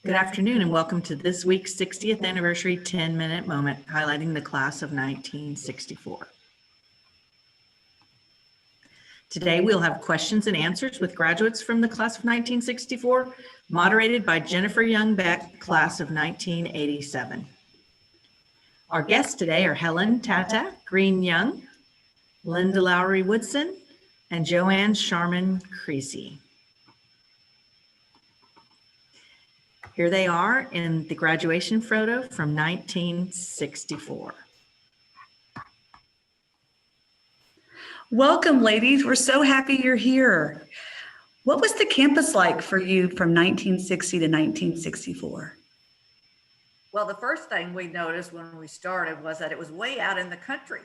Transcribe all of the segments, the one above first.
Good afternoon and welcome to this week's 60th anniversary 10-minute moment highlighting the class of 1964. Today we'll have questions and answers with graduates from the class of 1964, moderated by Jennifer Young Beck, class of 1987. Our guests today are Helen Tata Green Young, Linda Lowry Woodson, and Joanne Sharman Creasy. Here they are in the graduation photo from 1964. Welcome, ladies. We're so happy you're here. What was the campus like for you from 1960 to 1964? Well, the first thing we noticed when we started was that it was way out in the country.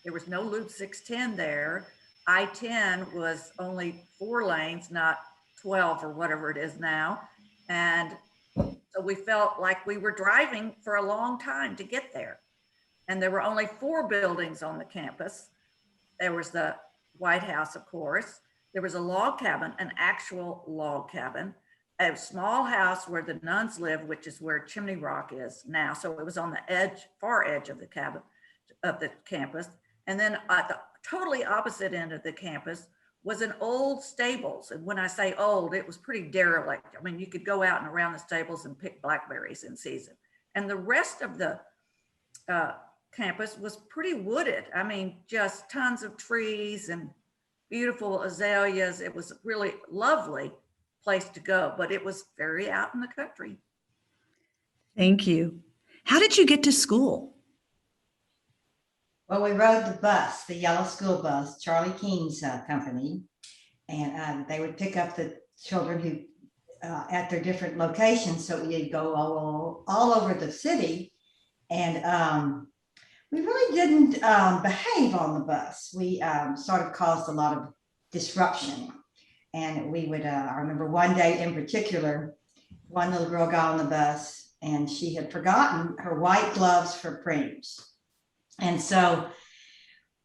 There was no Loop 610 there. I-10 was only 4 lanes, not 12 or whatever it is now. And so we felt like we were driving for a long time to get there. And there were only 4 buildings on the campus. There was the White House, of course. There was a log cabin, an actual log cabin, a small house where the nuns lived, which is where Chimney Rock is now. So it was on the edge, far edge of the cabin, of the campus. And then at the totally opposite end of the campus was an old stables. And when I say old, it was pretty derelict. I mean, you could go out and around the stables and pick blackberries in season. And the rest of the campus was pretty wooded. I mean, just tons of trees and beautiful azaleas. It was really lovely place to go, but it was very out in the country. Thank you. How did you get to school? Well, we rode the bus, the yellow school bus, Charlie King's company, and they would pick up the children who at their different locations. So we'd go all over the city, and we really didn't behave on the bus. We sort of caused a lot of disruption, and we would. I remember one day in particular, one little girl got on the bus, and she had forgotten her white gloves for Preems. And so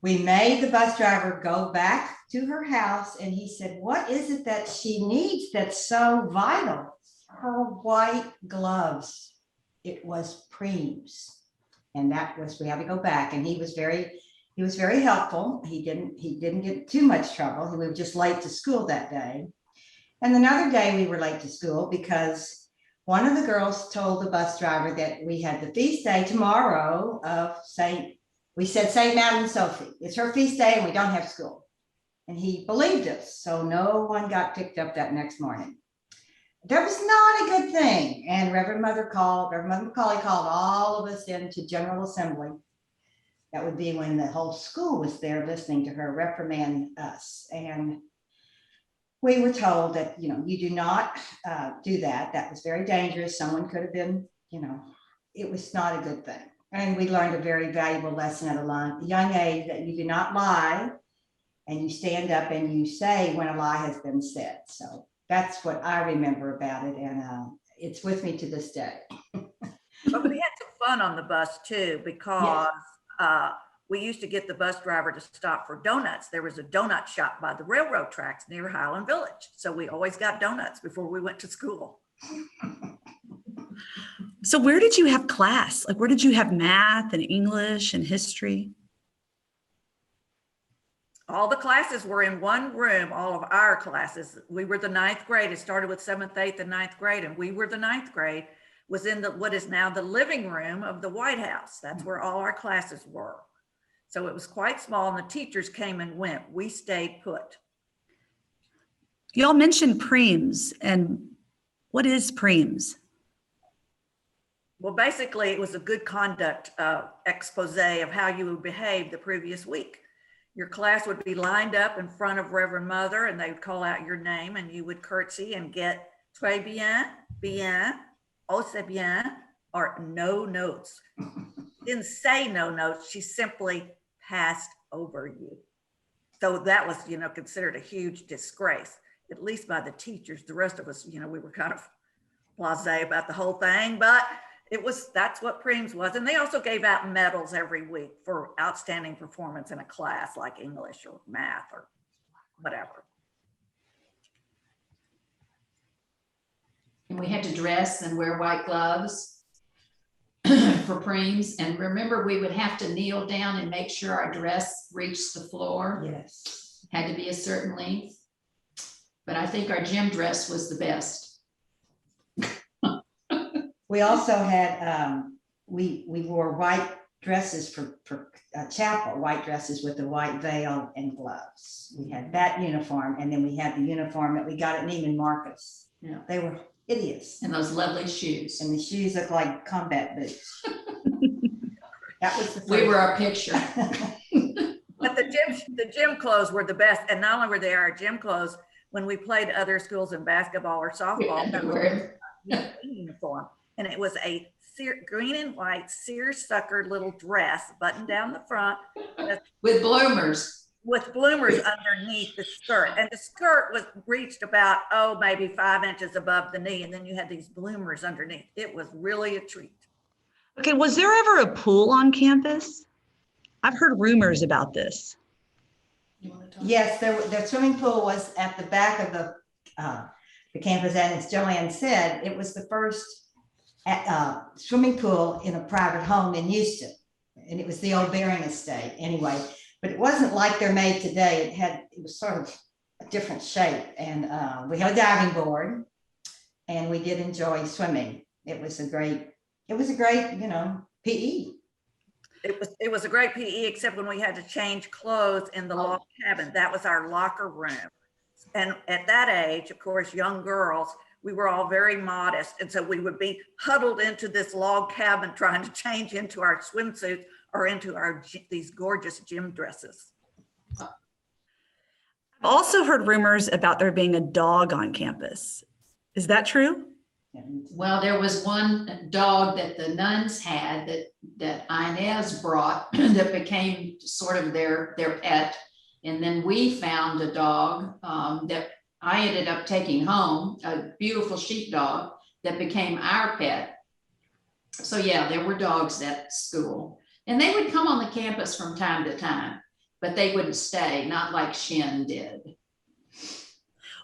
we made the bus driver go back to her house, and he said, "What is it that she needs that's so vital?" Her white gloves. It was Preems. And that was, we had to go back, and he was very helpful. He didn't get too much trouble. We were just late to school that day. And another day we were late to school because one of the girls told the bus driver that we had the feast day tomorrow of St. Mountain Sophie. It's her feast day and we don't have school. And he believed us. So no one got picked up that next morning. That was not a good thing. And Reverend Mother McCauley called all of us into General Assembly. That would be when the whole school was there listening to her reprimand us. And we were told that, you do not do that. That was very dangerous. Someone could have been, it was not a good thing. And we learned a very valuable lesson at a young age that you do not lie, and you stand up and you say when a lie has been said. So that's what I remember about it, and it's with me to this day. But we had some fun on the bus too, because we used to get the bus driver to stop for donuts. There was a donut shop by the railroad tracks near Highland Village. So we always got donuts before we went to school. So where did you have class? Like, where did you have math and English and history? All the classes were in one room, all of our classes. We were the 9th grade. It started with 7th, 8th, and 9th grade, and we were the 9th grade, was in what is now the living room of the White House. That's where all our classes were. So it was quite small, and the teachers came and went. We stayed put. Y'all mentioned Preems, and what is Preems? Well, basically, it was a good conduct expose of how you would behave the previous week. Your class would be lined up in front of Reverend Mother, and they would call out your name, and you would curtsy and get très bien, bien, oh c'est bien, or no notes. Didn't say no notes. She simply passed over you. So that was, considered a huge disgrace, at least by the teachers. The rest of us, we were kind of blasé about the whole thing, but that's what Preems was. And they also gave out medals every week for outstanding performance in a class like English or math or whatever. And we had to dress and wear white gloves for preems. And remember, we would have to kneel down and make sure our dress reached the floor. Yes. Had to be a certain length. But I think our gym dress was the best. We also had, we wore white dresses for chapel, white dresses with a white veil and gloves. We had that uniform, and then we had the uniform that we got at Neiman Marcus. Yeah. They were hideous. And those lovely shoes. And the shoes looked like combat boots. That was the We were first. our picture. But the gym clothes were the best. And not only were they our gym clothes, when we played other schools in basketball or softball, that was a uniform. And it was a green and white seersucker little dress buttoned down the front With bloomers. with bloomers underneath the skirt. And the skirt was reached about, maybe 5 inches above the knee. And then you had these bloomers underneath. It was really a treat. Okay, was there ever a pool on campus? I've heard rumors about this. Yes, the swimming pool was at the back of the campus, and as Joanne said, it was the first swimming pool in a private home in Houston, and it was the old Baring estate anyway. But it wasn't like they're made today. It was sort of a different shape, and we had a diving board, and we did enjoy swimming. It was a great, PE. It was a great PE, except when we had to change clothes in the log cabin. That was our locker room. And at that age, of course, young girls, we were all very modest. And so we would be huddled into this log cabin trying to change into our swimsuits or into these gorgeous gym dresses. I've also heard rumors about there being a dog on campus. Is that true? Well, there was one dog that the nuns had that Inez brought that became sort of their pet. And then we found a dog that I ended up taking home, a beautiful sheepdog that became our pet. So yeah, there were dogs at school. And they would come on the campus from time to time, but they wouldn't stay, not like Shin did.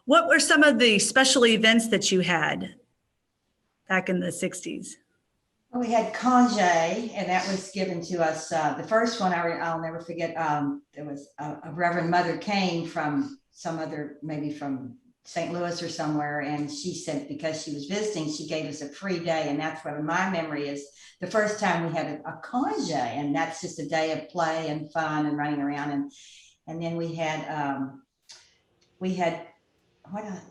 What were some of the special events that you had back in the 60s? Well, we had congé, and that was given to us. The first one I'll never forget. There was a Reverend Mother came from maybe from St. Louis or somewhere, and she said because she was visiting, she gave us a free day, and that's what my memory is. The first time we had a congé, and that's just a day of play and fun and running around, and then we had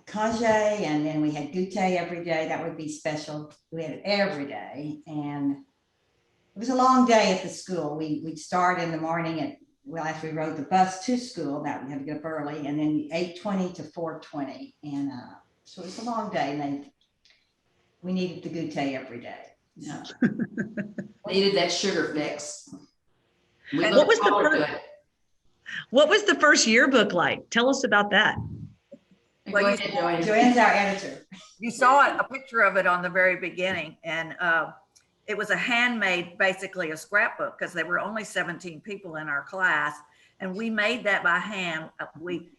congé, and then we had goûter every day. That would be special. We had it every day, and it was a long day at the school. We'd start in the morning after we rode the bus to school, that we had to get up early, and then 8:20 to 4:20, and so it was a long day, and we needed the goûter every day. Yeah. Needed that sugar fix. And what was the first yearbook like? Tell us about that. Go ahead, Joanne. Joanne's our editor. You saw a picture of it on the very beginning, and it was a handmade, basically a scrapbook, because there were only 17 people in our class, and we made that by hand. We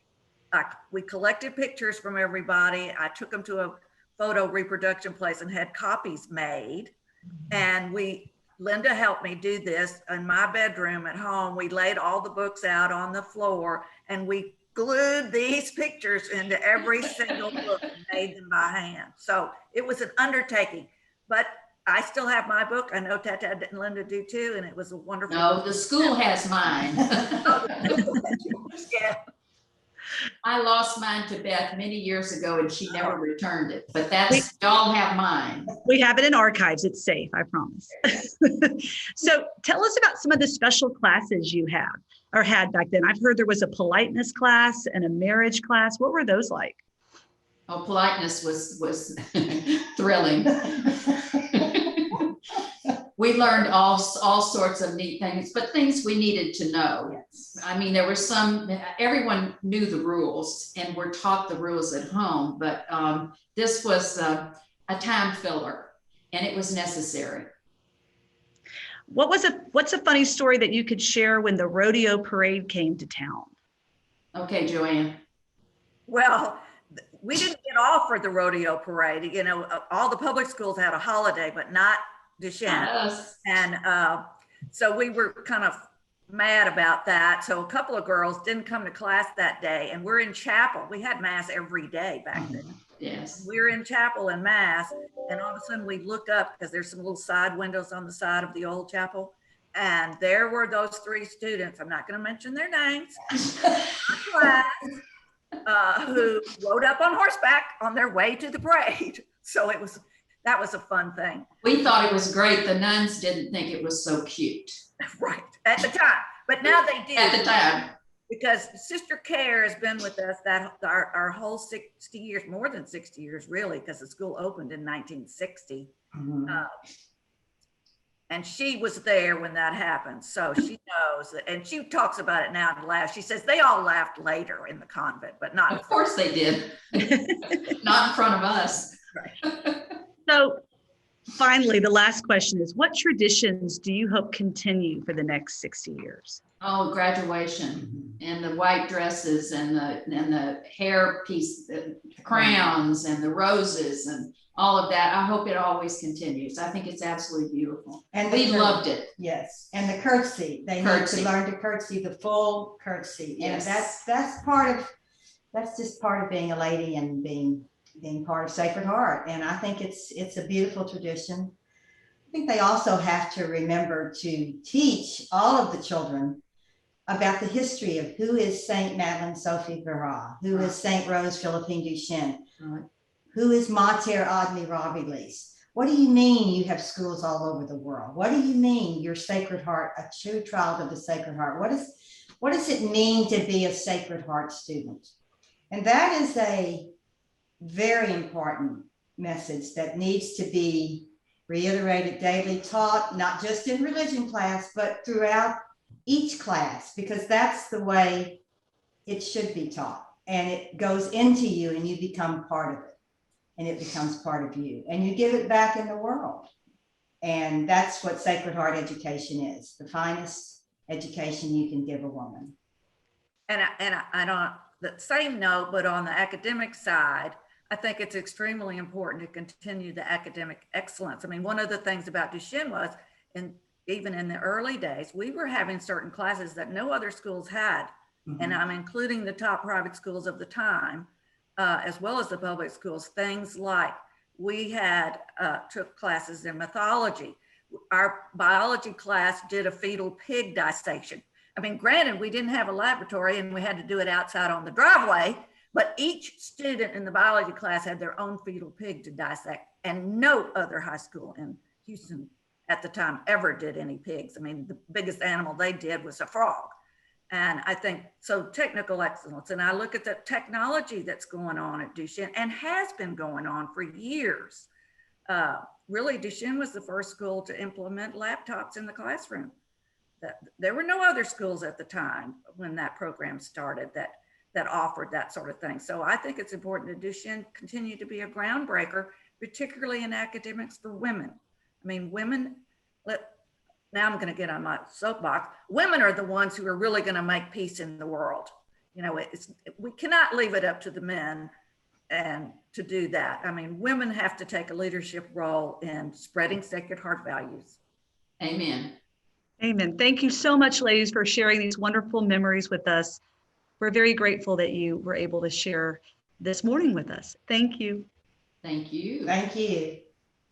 collected pictures from everybody. I took them to a photo reproduction place and had copies made, and Linda helped me do this in my bedroom at home. We laid all the books out on the floor, and we glued these pictures into every single book and made them by hand. So it was an undertaking, but I still have my book. I know Tata and Linda do too, and it was a wonderful. No, the school has mine. Yeah. I lost mine to Beth many years ago and she never returned it, but y'all have mine. We have it in archives. It's safe, I promise. So tell us about some of the special classes you have or had back then. I've heard there was a politeness class and a marriage class. What were those like? Oh, politeness was thrilling. We learned all sorts of neat things, but things we needed to know. Yes. I mean, there were everyone knew the rules and were taught the rules at home, but this was a time filler and it was necessary. What's a funny story that you could share when the rodeo parade came to town? Okay, Joanne. Well, we didn't get off for the rodeo parade. You know, all the public schools had a holiday, but not Duchesne. Us. And so we were kind of mad about that. So a couple of girls didn't come to class that day, and we're in chapel. We had mass every day back then. Yes. We were in chapel in mass, and all of a sudden we look up because there's some little side windows on the side of the old chapel. And there were those 3 students, I'm not going to mention their names, class, who rode up on horseback on their way to the parade. So that was a fun thing. We thought it was great. The nuns didn't think it was so cute Right, at the time. But now they do. at the time. Because Sister Care has been with us our whole 60 years, more than 60 years, really, because the school opened in 1960. And she was there when that happened. So she knows that, and she talks about it now and laughs. She says they all laughed later in the convent, but not. Of course they did. Not in front of us. So finally, the last question is, what traditions do you hope continue for the next 60 years? Oh, graduation and the white dresses and the hair piece, the crowns and the roses and all of that. I hope it always continues. I think it's absolutely beautiful. And We loved it. Yes, and the curtsy. They Curtsy. need to learn to curtsy, the full curtsy. And Yes. that's just part of being a lady and being part of Sacred Heart. And I think it's a beautiful tradition. I think they also have to remember to teach all of the children about the history of who is Saint Madeleine Sophie Vera, who is Saint Rose Philippine Duchesne, Right. who is Mater Admirabilis. What do you mean you have schools all over the world? What do you mean you're Sacred Heart, a true child of the Sacred Heart? What does it mean to be a Sacred Heart student? And that is a very important message that needs to be reiterated daily, taught, not just in religion class, but throughout each class, because that's the way it should be taught. And it goes into you and you become part of it. And it becomes part of you. And you give it back in the world. And that's what Sacred Heart education is, the finest education you can give a woman. And I don't, the same note, but on the academic side, I think it's extremely important to continue the academic excellence. I mean, one of the things about Duchesne was, even in the early days, we were having certain classes that no other schools had. And I'm including the top private schools of the time, as well as the public schools. Things like we had took classes in mythology. Our biology class did a fetal pig dissection. I mean, granted, we didn't have a laboratory and we had to do it outside on the driveway, but each student in the biology class had their own fetal pig to dissect, and no other high school in Houston at the time ever did any pigs. I mean, the biggest animal they did was a frog. And I think, so technical excellence, and I look at the technology that's going on at Duchesne and has been going on for years. Really, Duchesne was the first school to implement laptops in the classroom. There were no other schools at the time when that program started that offered that sort of thing. So I think it's important that Duchesne continue to be a groundbreaker, particularly in academics for women. I mean, women, now I'm going to get on my soapbox. Women are the ones who are really going to make peace in the world. You know, we cannot leave it up to the men and to do that. I mean, women have to take a leadership role in spreading Sacred Heart values. Amen. Amen. Thank you so much, ladies, for sharing these wonderful memories with us. We're very grateful that you were able to share this morning with us. Thank you. Thank you. Thank you.